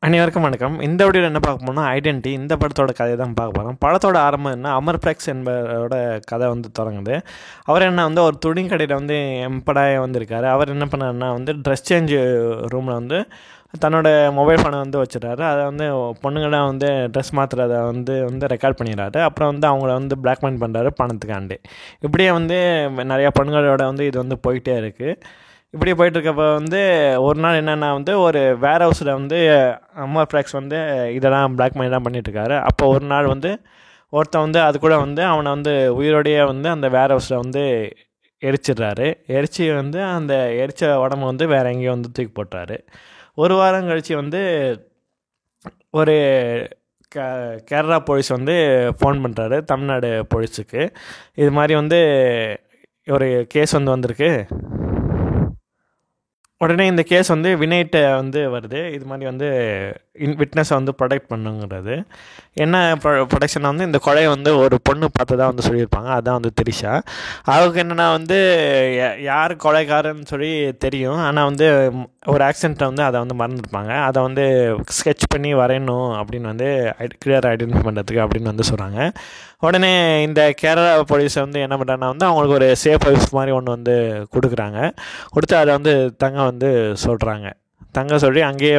அனைவருக்கும் வணக்கம். இந்த வீடியோவில் என்ன பார்க்க போனால் ஐடென்டி இந்த படத்தோட கதையை தான் பார்க்க போகிறோம். படத்தோட ஆரம்பம் என்ன, அமர்பிளெக்ஸ் என்பவரோட கதை தொடங்குது. அவர் என்ன ஒரு துணி கடையில் எம்படாய இருக்கார். அவர் என்ன பண்ணாருன்னா ட்ரெஸ் சேஞ்ச் ரூமில் தன்னோட மொபைல் ஃபோனை வச்சுட்டாரு. அதை பொண்ணுங்களாம் ட்ரெஸ் மாற்றுறதை ரெக்கார்ட் பண்ணிடுறாரு. அப்புறம் அவங்கள பிளாக்மெயில் பண்ணுறாரு பணத்துக்காண்டி. இப்படியே நிறையா பொண்ணுங்களோட இது போயிட்டே இருக்குது. இப்படி போயிட்டுருக்கப்போ ஒரு நாள் என்னென்னா ஒரு வேர் ஹவுஸில் அமர்பிளெக்ஸ் இதெல்லாம் பிளாக்மெயிலாம் பண்ணிகிட்ருக்காரு. அப்போ ஒரு நாள் ஒருத்தன் அது கூட அவனை உயிரோடையே அந்த வேர் ஹவுஸில் எரிச்சிடுறாரு. எரிச்சு அந்த எரிச்ச உடம்பு வேறு எங்கேயோ தூக்கி போட்டுறாரு. ஒரு வாரம் கழித்து ஒரு கேரளா போலீஸ் ஃபோன் பண்ணுறாரு தமிழ்நாடு போலீஸுக்கு. இது மாதிரி ஒரு கேஸ் வந்திருக்கு. உடனே இந்த கேஸ் வினய்கிட்ட வருது. இது மாதிரி விட்னஸை ப்ரொடெக்ட் பண்ணுங்கிறது. என்ன ப்ரொடெக்ஷனாக இந்த கொலையை ஒரு பொண்ணு பார்த்ததா சொல்லியிருப்பாங்க. அதுதான் திரிஷா. அவருக்கு என்னென்னா யார் கொலைக்காரன்னு சொல்லி தெரியும். ஆனால் ஒரு ஆக்சிடெண்ட்டை அதை மறந்துருப்பாங்க. அதை ஸ்கெட்ச் பண்ணி வரையணும் அப்படின்னு கிளியர் ஐடென்டிஃபை பண்ணுறதுக்கு அப்படின்னு சொல்கிறாங்க. உடனே இந்த கேரளா போலீஸ் என்ன பண்ணுறாங்கன்னா அவங்களுக்கு ஒரு சேஃப் ஹவுஸ் மாதிரி ஒன்று கொடுக்குறாங்க. கொடுத்து அதை தங்க சொல்கிறாங்க. தங்க சொல்லி அங்கேயே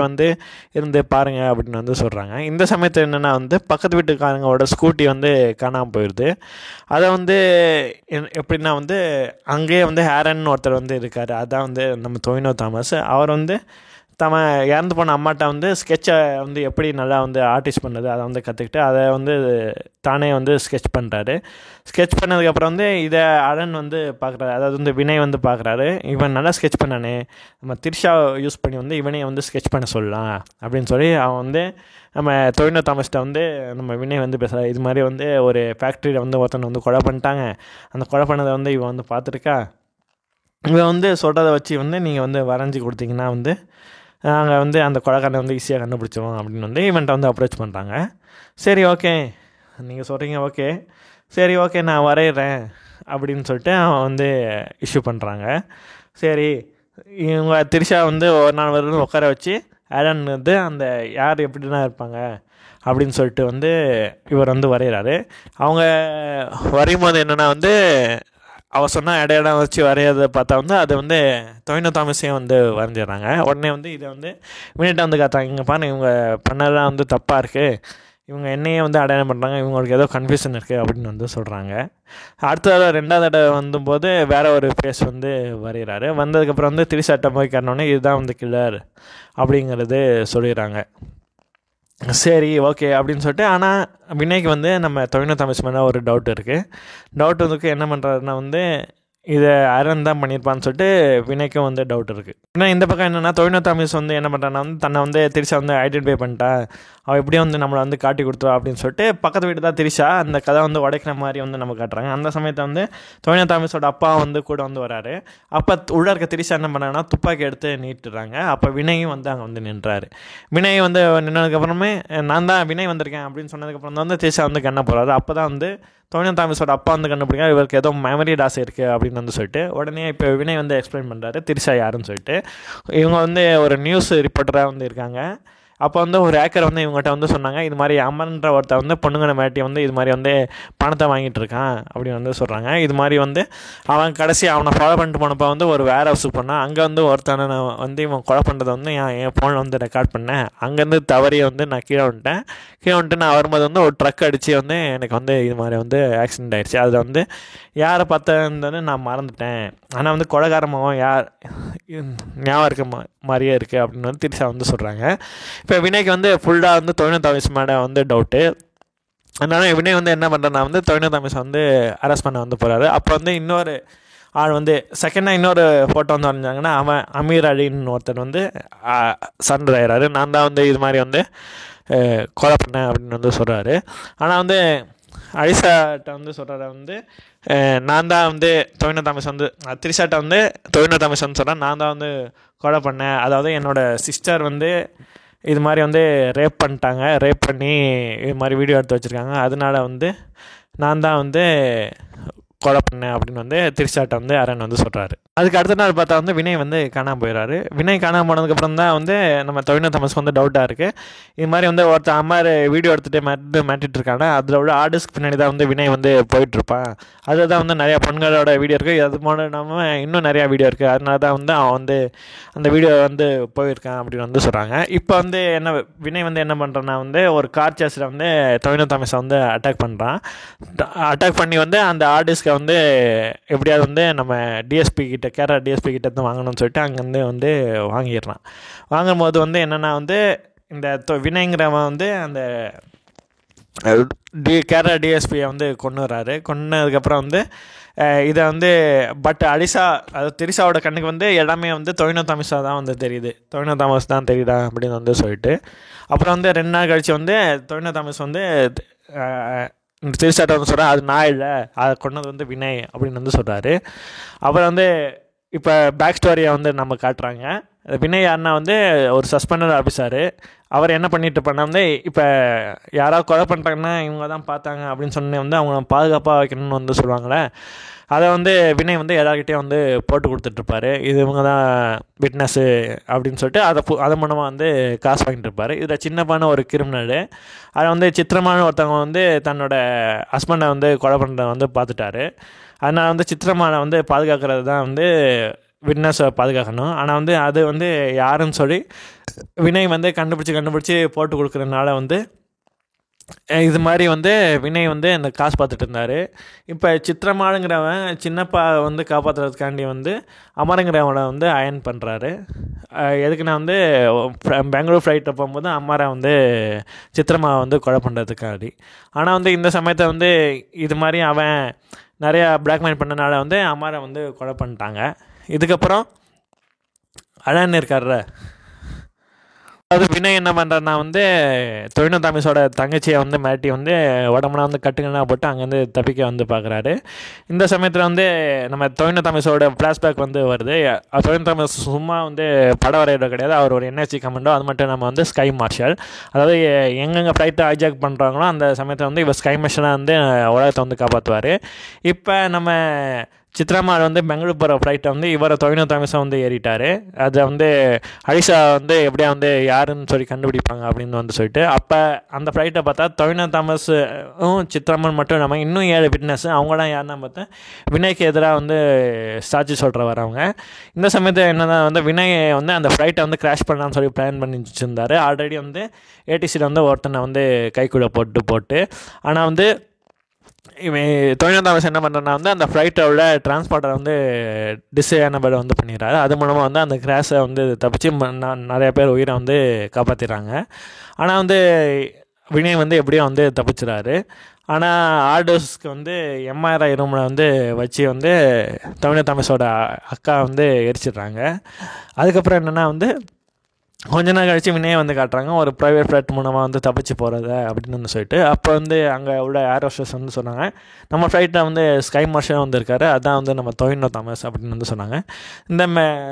இருந்து பாருங்கள் அப்படின்னு சொல்கிறாங்க. இந்த சமயத்தில் என்னென்னா பக்கத்து வீட்டுக்காரங்களோட ஸ்கூட்டி காணாமல் போயிடுது. அதை எப்படின்னா அங்கேயே ஹேரன் ஒருத்தர் இருக்கார். அதான் நம்ம டொவினோ தாமஸ். அவர் இறந்து போன அம்மாட்ட ஸ்கெட்சை எப்படி நல்லா ஆர்டிஸ்ட் பண்ணுறது அதை கற்றுக்கிட்டு அதை தானே ஸ்கெட்ச் பண்ணுறாரு. ஸ்கெட்ச் பண்ணதுக்கப்புறம் இதை அரண் பார்க்குறாரு. அதாவது வினய் பார்க்குறாரு. இவன் நல்லா ஸ்கெட்ச் பண்ணானே, நம்ம திரிஷா யூஸ் பண்ணி இவனே ஸ்கெட்ச் பண்ண சொல்லலாம் அப்படின்னு சொல்லி அவன் நம்ம டொவினோ தாமஸ்கிட்ட நம்ம வினய் பேசுகிறார். இது மாதிரி ஒரு ஃபேக்ட்ரியில் ஒருத்தன் கொலை பண்ணிட்டாங்க. அந்த கொலை பண்ணதை இவன் பார்த்துருக்கா. இவன் சொல்கிறத வச்சு நீங்கள் வரைஞ்சி கொடுத்தீங்கன்னா நாங்கள் அந்த கொலைக்காரனை ஈஸியாக கண்டுபிடிச்சிடுவோம் அப்படின்னு இவன்ட்ட அப்ரோச் பண்ணுறாங்க. சரி ஓகே, நீங்கள் சொல்கிறீங்க, ஓகே சரி ஓகே நான் வரைகிறேன் அப்படின்னு சொல்லிட்டு அவன் இஷ்யூ பண்ணுறாங்க. சரி, இவங்க திரிஷா ஒரு நாள் வருது உட்கார வச்சு ஆலன் அந்த யார் எப்படின்னா இருப்பாங்க அப்படின்னு சொல்லிட்டு இவர் வரைகிறாரு. அவங்க வரையும் போது என்னென்னா அவர் சொன்னால் இடையிடம் வச்சு வரைகிறத பார்த்தா அது டொவினோ தாமஸையும் வரைஞ்சிடுறாங்க. உடனே இதை வினய்ட்ட காட்டுறாங்க. இங்கே பாருங்கள், இவங்க பண்ணதெல்லாம் தப்பாக இருக்குது, இவங்க என்னையே அடையாளம் பண்ணுறாங்க, இவங்களுக்கு ஏதோ கன்ஃபியூஷன் இருக்குது அப்படின்னு சொல்கிறாங்க. அடுத்த தடவை ரெண்டாவது தடவை வந்தபோது வேறு ஒரு ஃபேஸ் வரைகிறாரு. வந்ததுக்கப்புறம் திரிஷாட்ட போய் காட்டினோடனே இதுதான் கில்லர் அப்படிங்கிறது சொல்லிடுறாங்க. சரி ஓகே அப்படின்னு சொல்லிட்டு, ஆனால் வினய்க்கு நம்ம டொவினோ தாமஸ் மேலே ஒரு டவுட் இருக்குது. டவுட் என்ன பண்ணுறாருன்னா இதை அரண் தான் பண்ணியிருப்பான்னு சொல்லிட்டு வினய்க்கும் டவுட் இருக்குது. ஏன்னா இந்த பக்கம் என்னென்னா டொவினோ தாமஸ் என்ன பண்ணுறான்னா தன்னை திரிஷா ஐடென்டிஃபை பண்ணிட்டா, அவள் எப்படியும் நம்மளை காட்டி கொடுத்துருவா அப்படின்னு சொல்லிட்டு பக்கத்து வீட்டு தான் திரிஷா அந்த கதை உடைக்கிற மாதிரி நம்ம காட்டுறாங்க. அந்த சமயத்தை டொவினோ தாமஸோட அப்பா கூட வராரு. அப்போ உள்ளே இருக்க திரிஷா என்ன பண்ணாங்கன்னா துப்பாக்கி எடுத்து நீட்டுறாங்க. அப்போ வினயும் அங்கே நின்றாரு. வினய் நின்னதுக்கப்புறமே நான் தான் வினய் வந்திருக்கேன் அப்படின்னு சொன்னதுக்கப்புறம் தான் திரிஷா கண்ண போகிறாரு. அப்போ தான் டொவினோ தாமஸோட அப்பா கண்டுபிடிக்க இவருக்கு ஏதோ மெமரி லாஸ் இருக்குது அப்படின்னு சொல்லிட்டு உடனே இப்போ வினய் எக்ஸ்பிளைன் பண்ணுறாரு திரிஷா யாருன்னு சொல்லிட்டு. இவங்க ஒரு நியூஸ் ரிப்போர்ட்டராக இருக்காங்க. அப்போ ஒரு ஹேக்கர் இவங்ககிட்ட சொன்னாங்க, இது மாதிரி அமர்ன்ற ஒருத்தர் பொண்ணுங்களை மாட்டி இது மாதிரி பணத்தை வாங்கிட்டு இருக்கான் அப்படின்னு சொல்கிறாங்க. இது மாதிரி அவன் கடைசி அவனை ஃபாலோ பண்ணிட்டு போனப்போ ஒரு வேர் ஹவுஸுக்கு போனான். அங்கே ஒருத்தனை இவன் கொலை பண்ணுறதை என் ஃபோனில் ரெக்கார்ட் பண்ணேன். அங்கேருந்து தவறி நான் கீழே வந்துட்டு நான் வரும்போது ஒரு ட்ரக் அடித்து எனக்கு இது மாதிரி ஆக்சிடென்ட் ஆகிடுச்சு. அதில் யாரை பார்த்ததுன்னு நான் மறந்துட்டேன். ஆனால் கொலைகாரமாகவும் யார் ஞாபகம் இருக்க மாதிரியே இருக்குது அப்படின்னு திரிஷா சொல்கிறாங்க. இப்போ வினய்க்கு ஃபுல்லாக டொவினோ தாமஸ் மேலே டவுட்டு. அதனால வினய் என்ன பண்ணுறேன்னா டொவினோ தாமஸ் அரெஸ்ட் பண்ண போகிறாரு. அப்போ இன்னொரு ஆள் செகண்டாக இன்னொரு ஃபோட்டோ வரைஞ்சாங்கன்னா அவன் அமீர் அலின்னு ஒருத்தர் சரண்டர் ஆகிறாரு. நான் தான் இது மாதிரி கொலை பண்ணேன் அப்படின்னு சொல்கிறாரு. ஆனால் அலிசாட்ட சொல்கிறாரு நான் தான் டொவினோ தாமஸ் திரிஷாட்ட டொவினோ தாமஸ் சொல்கிறேன், நான் தான் கொலை பண்ணேன். அதாவது என்னோடய சிஸ்டர் இது மாதிரி ரேப் பண்ணிட்டாங்க, ரேப் பண்ணி இது மாதிரி வீடியோ எடுத்து வச்சுருக்காங்க. அதனால நான் தான் கொலை பண்ணேன் அப்படின்னு வந்து திரிஷாட்ட வந்து அரண் வந்து சொல்கிறாரு. அதுக்கு அடுத்த நாள் பார்த்தா வந்து வினய் வந்து காணாமல் போயிடுறாரு. வினய் காணாமல் போனதுக்கப்புறம் தான் வந்து நம்ம தொழில்நுட்ப தாமஸ்க்கு வந்து டவுட்டாக இருக்குது. இது மாதிரி வந்து ஒருத்தர் அம்மா வீடியோ எடுத்துகிட்டு மாட்டிட்டு இருக்காங்க. அதில் உள்ள ஆர்டிஸ்க்கு பின்னாடி தான் வந்து வினய் வந்து போயிட்டுருப்பான். அதில் தான் வந்து நிறையா பெண்களோட வீடியோ இருக்குது. அது மூலம் இல்லாமல் இன்னும் நிறையா வீடியோ இருக்குது. அதனால தான் வந்து அவன் வந்து அந்த வீடியோ வந்து போயிருக்கான் அப்படின்னு வந்து சொல்கிறாங்க. இப்போ வந்து வினய் வந்து என்ன பண்ணுறான்னா வந்து ஒரு கார் சேஸில் வந்து தொழில்நுட்ப தாமஸை வந்து அட்டாக் பண்ணுறான். அட்டாக் பண்ணி வந்து அந்த ஆர்டிஸ்ட்டை வந்து எப்படியாவது வந்து நம்ம டிஎஸ்பி கிட்ட கேரளா டிஎஸ்பி கிட்ட தான் வாங்கணும்னு சொல்லிட்டு அங்கேருந்து வந்து வாங்கிடுறான். வாங்கும்போது வந்து என்னென்னா வந்து இந்த வினய்ங்கிறவன் வந்து அந்த கேரளா டிஎஸ்பியை வந்து கொண்டுறாரு. கொன்னதுக்கப்புறம் வந்து இதை வந்து அலிசா அதாவது திரிஷாவோட கண்ணுக்கு வந்து எல்லாமே வந்து தொழில்நுட்ப தாமஸா தான் வந்து தெரியுது. தொழில்நுட்ப தாமஸ் தான் தெரியுதா அப்படின்னு வந்து சொல்லிட்டு அப்புறம் வந்து 2 நாள் கழித்து வந்து தொழில்நுட்ப தாமஸ் வந்து திரிஷாட்ட வந்து சொல்கிறேன், அது நான் இல்லை, அதை கொண்டது வந்து வினய் அப்படின்னு வந்து சொல்கிறாரு. அப்புறம் வந்து இப்போ பேக் ஸ்டோரியை வந்து நம்ம காட்டுறாங்க. வினய் யாருன்னா வந்து ஒரு சஸ்பெண்டட் ஆஃபீஸரு. அவர் என்ன பண்ணிட்டு பண்ண வந்து இப்போ யாராவது கொலை பண்ணிட்டாங்கன்னா இவங்க தான் பார்த்தாங்க அப்படின்னு சொன்னே வந்து அவங்க பாதுகாப்பாக வைக்கணும்னு வந்து சொல்லுவாங்களே, அதை வந்து வினய் வந்து எல்லாருக்கிட்டேயும் வந்து போட்டு கொடுத்துட்ருப்பாரு. இது இவங்க தான் விட்னஸ்ஸு அப்படின்னு சொல்லிட்டு அதை மூலமாக வந்து காசு வாங்கிட்டு இருப்பார். இதில் சின்னப்பான ஒரு கிரிமினல் அதை வந்து சித்திரமான ஒருத்தவங்க வந்து தன்னோட ஹஸ்பண்டை வந்து கொலை பண்ணுறத வந்து பார்த்துட்டாரு. அதனால் வந்து சித்திரமான வந்து பாதுகாக்கிறது தான் வந்து விட்னஸை பாதுகாக்கணும். ஆனால் வந்து அது வந்து யாருன்னு சொல்லி வினய் வந்து கண்டுபிடிச்சி போட்டு கொடுக்குறதுனால வந்து இது மாதிரி வந்து வினய் வந்து அந்த காசு பார்த்துட்டு இருந்தார். இப்போ சித்திரமாளுங்கிறவன் சின்னப்பா வந்து காப்பாற்றுறதுக்காண்டி வந்து அமரங்கிறவனை வந்து அயன் பண்ணுறாரு. எதுக்குன்னா வந்து பெங்களூர் ஃப்ளைட்டில் போகும்போது அம்மாரை வந்து சித்திரமாவை வந்து கொலை பண்ணுறதுக்காண்டி. ஆனால் வந்து இந்த சமயத்தை வந்து இது மாதிரி அவன் நிறையா பிளாக்மெயில் பண்ணனால வந்து அம்மாரை வந்து கொலை பண்ணிட்டாங்க. இதுக்கப்புறம் அழன் இருக்கார்ற, அது வினய் என்ன பண்ணுறாருனா வந்து தொழில்நுட்ப தாமஸோட தங்கச்சியை வந்து மிரட்டி வந்து உடம்புனா வந்து கட்டுங்கன்னா போட்டு அங்கேருந்து தப்பிக்க வந்து பார்க்குறாரு. இந்த சமயத்தில் வந்து நம்ம தொழில்நுட்ப தாமஸோட ஃப்ளாஷ்பேக் வந்து வருது. தொழில்நுட்ப தாமஸ் சும்மா வந்து படம் வரையிட கிடையாது, அவர் ஒரு என்எஸ்சி கமாண்டோ. அது மட்டும் நம்ம வந்து ஸ்கை மார்ஷல், அதாவது எங்கெங்கே ஃப்ளைட்டை ஹைஜாக் பண்ணுறாங்களோ அந்த சமயத்தில் வந்து இவர் ஸ்கை மார்ஷலாக வந்து உலகத்தை வந்து காப்பாற்றுவார். இப்போ நம்ம சித்ராமால் வந்து பெங்களூர் போகிற ஃப்ளைட்டை வந்து இவரை தொழில்நுட்ப தாமஸை வந்து ஏறிட்டார். அதை வந்து அலிசா வந்து எப்படியா வந்து யாருன்னு சொல்லி கண்டுபிடிப்பாங்க அப்படின்னு வந்து சொல்லிட்டு அப்போ அந்த ஃப்ளைட்டை பார்த்தா தொழில்நுட்ப தாமஸும் சித்ராமால் மட்டும் இல்லாமல் இன்னும் 7 விட்னஸ். அவங்களாம் யாருன்னா பார்த்தா வினய்க்கு எதிராக வந்து சாட்சி சொல்கிற வரவங்க. இந்த சமயத்தில் என்னன்னா வந்து வினய் வந்து அந்த ஃப்ளைட்டை வந்து கிராஷ் பண்ணலான்னு சொல்லி பிளான் பண்ணி வச்சுருந்தார். ஆல்ரெடி வந்து ஏடிசியில் வந்து ஒருத்தனை வந்து கைக்குள்ளே போட்டு ஆனால் வந்து இவன் தொழில்நுட்ப தாமஸ் என்ன பண்ணுறேன்னா வந்து அந்த ஃப்ளைட்டோட டிரான்ஸ்பார்ட்டரை வந்து டிஸ்ஏனபிள் வந்து பண்ணிடுறாரு. அது மூலமாக வந்து அந்த கிராஷை வந்து தப்பிச்சு நிறைய பேர் உயிரை வந்து காப்பாற்றிடுறாங்க. ஆனால் வந்து வினய் வந்து எப்படியும் வந்து தப்பிச்சிடாரு. ஆனால் ஆர்டர்ஸ்க்கு வந்து எம்ஆர்ஐ ரூமில் வந்து வச்சு வந்து தொழில்நுட்ப தாமஸோட அக்கா வந்து எரிச்சிடுறாங்க. அதுக்கப்புறம் என்னென்னா வந்து கொஞ்ச நாள் கழிச்சு வினயை வந்து காட்டுறாங்க ஒரு ப்ரைவேட் ஃப்ளைட் மூலமாக வந்து தப்பிச்சு போகிறத அப்படின்னு வந்து சொல்லிட்டு. அப்போ வந்து அங்கே உள்ள ஏர் ஹோஸ்டஸ் வந்து சொன்னாங்க, நம்ம ஃப்ளைட்டில் வந்து ஸ்கை மார்ஷல் வந்து இருக்காரு, அதான் வந்து நம்ம தொழில்நுட்ப தாமஸ் அப்படின்னு வந்து சொன்னாங்க. இந்த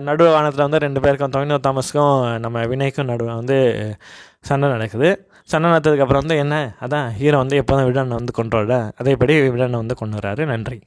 நடுவு வானத்தில் வந்து 2 பேருக்கும் தொழில்நுட்ப தாமஸ்க்கும் நம்ம வினய்க்கும் நடுவில் வந்து சண்டை நடக்குது. சண்டை நடத்ததுக்கப்புறம் வந்து என்ன அதான் ஹீரோ வந்து எப்போதும் வில்லனை வந்து கொண்டு வர அதேபடி வில்லனை வந்து கொண்டு வராரு. நன்றி.